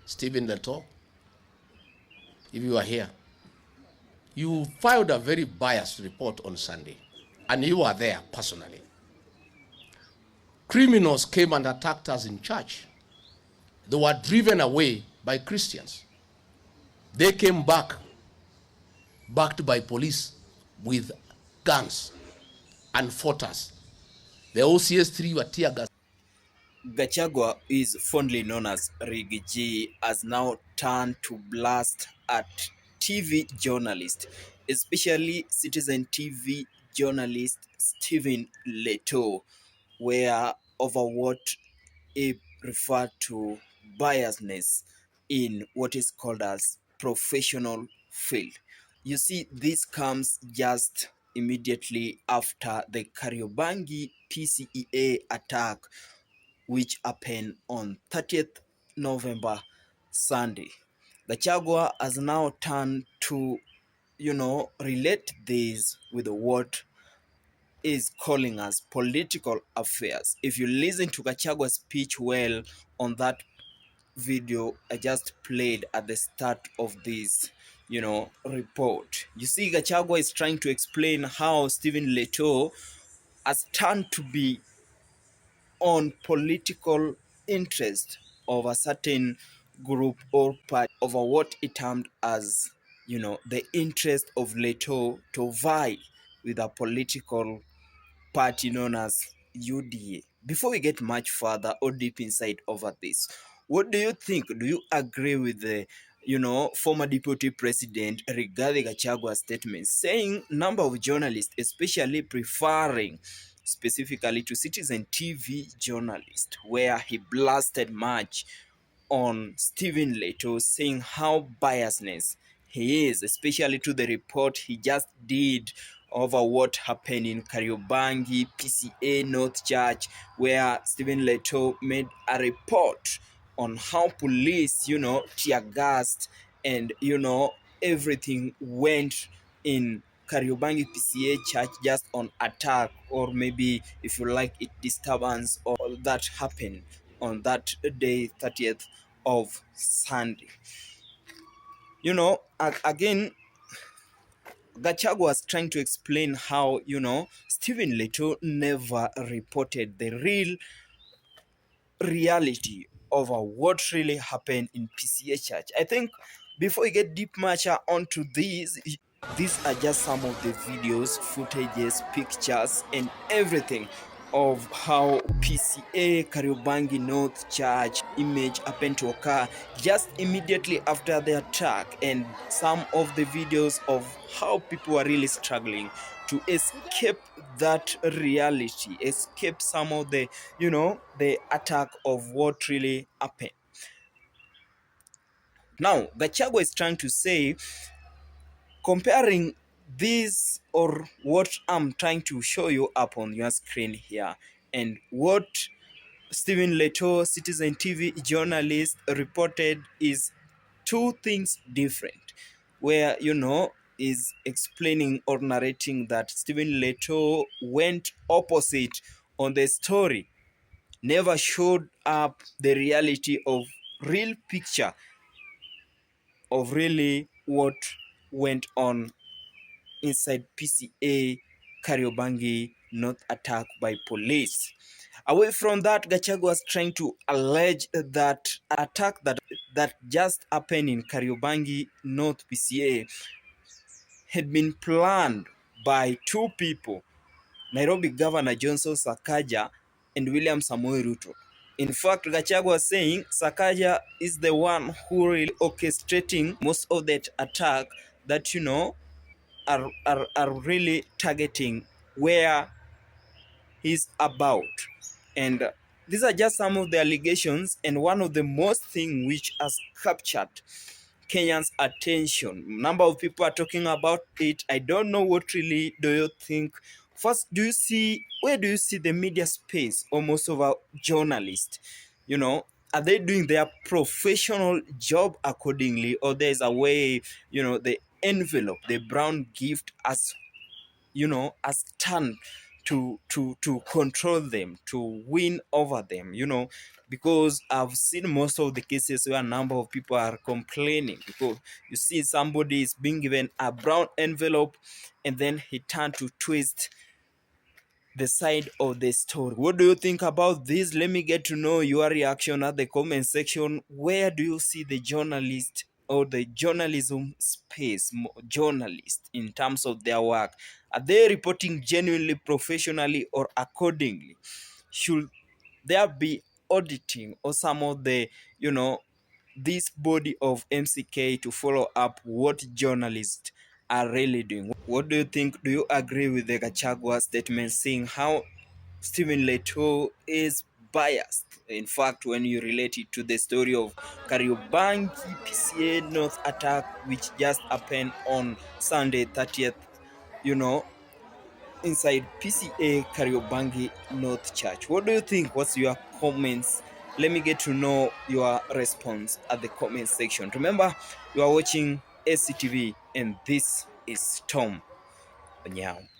Stephen Letoo, if you are here, you filed a very biased report on Sunday, and you were there personally. Criminals came and attacked us in church. They were driven away by Christians. They came back, backed by police with guns and fought us. The OCS-3 were tear gas. Gachagua is fondly known as Riggy G, has now turned to blast at TV journalist, especially Citizen TV journalist Stephen Letoo, where over what he referred to biasness in what is called as professional field. You see, this comes just immediately after the Kariobangi PCEA attack, which happened on 30th November, Sunday. Gachagua has now turned to, relate this with what is calling us political affairs. If you listen to Gachagua's speech well on that video I just played at the start of this, report, you see Gachagua is trying to explain how Stephen Letoo has turned to be on political interest of a certain group or party over what it termed as, the interest of Letoo to vie with a political party known as UDA. Before we get much further or deep inside over this, what do you think? Do you agree with the former Deputy President Rigathi Gachagua's statement saying number of journalists, especially preferring specifically to Citizen TV journalist, where he blasted much on Stephen Letoo, saying how biasness he is, especially to the report he just did over what happened in Kariobangi PCA North Church, where Stephen Letoo made a report on how police, tear gassed and, everything went in Kariobangi PCA Church just on attack, or maybe if you like it, disturbance, or that happened on that day, 30th of Sunday. Again, Gachagua was trying to explain how, Stephen Letoo never reported the real reality over what really happened in PCA Church. I think before we get deep much onto these are just some of the videos, footages, pictures, and everything of how PCA Kariobangi North Church image happened to occur just immediately after the attack, and some of the videos of how people are really struggling to escape that reality, escape some of the, the attack of what really happened. Now, Gachagua is trying to say, comparing this or what I'm trying to show you up on your screen here and what Stephen Letoo, Citizen TV journalist, reported is two things different, where, is explaining or narrating that Stephen Letoo went opposite on the story, never showed up the reality of real picture of really what went on inside PCA Kariobangi, not attack by police. Away from that, Gachagua was trying to allege that attack that just happened in Kariobangi North PCA had been planned by two people, Nairobi Governor Johnson Sakaja and William Samoei Ruto. In fact, Gachagua was saying Sakaja is the one who really orchestrating most of that attack that, are really targeting where he's about. And these are just some of the allegations, and one of the most thing which has captured Kenyans' attention. Number of people are talking about it. I don't know what really do you think. First, where do you see the media space or most of our journalists? Are they doing their professional job accordingly, or there's a way, the envelope, the brown gift has turned to control them, to win over them, because I've seen most of the cases where a number of people are complaining because you see somebody is being given a brown envelope and then he turned to twist the side of the story. What do you think about this? Let me get to know your reaction at the comment section. Where do you see the journalist or the journalism space, journalists in terms of their work? Are they reporting genuinely, professionally, or accordingly? Should there be auditing or some of the, this body of MCK to follow up what journalists are really doing? What do you think? Do you agree with the Gachagua statement saying how Stephen Letoo is biased? In fact, when you relate it to the story of Kariobangi PCA North attack, which just happened on Sunday 30th, you know, inside PCA Kariobangi North Church. What do you think? What's your comments? Let me get to know your response at the comment section. Remember, you are watching SCTV and this is Tom Onyao.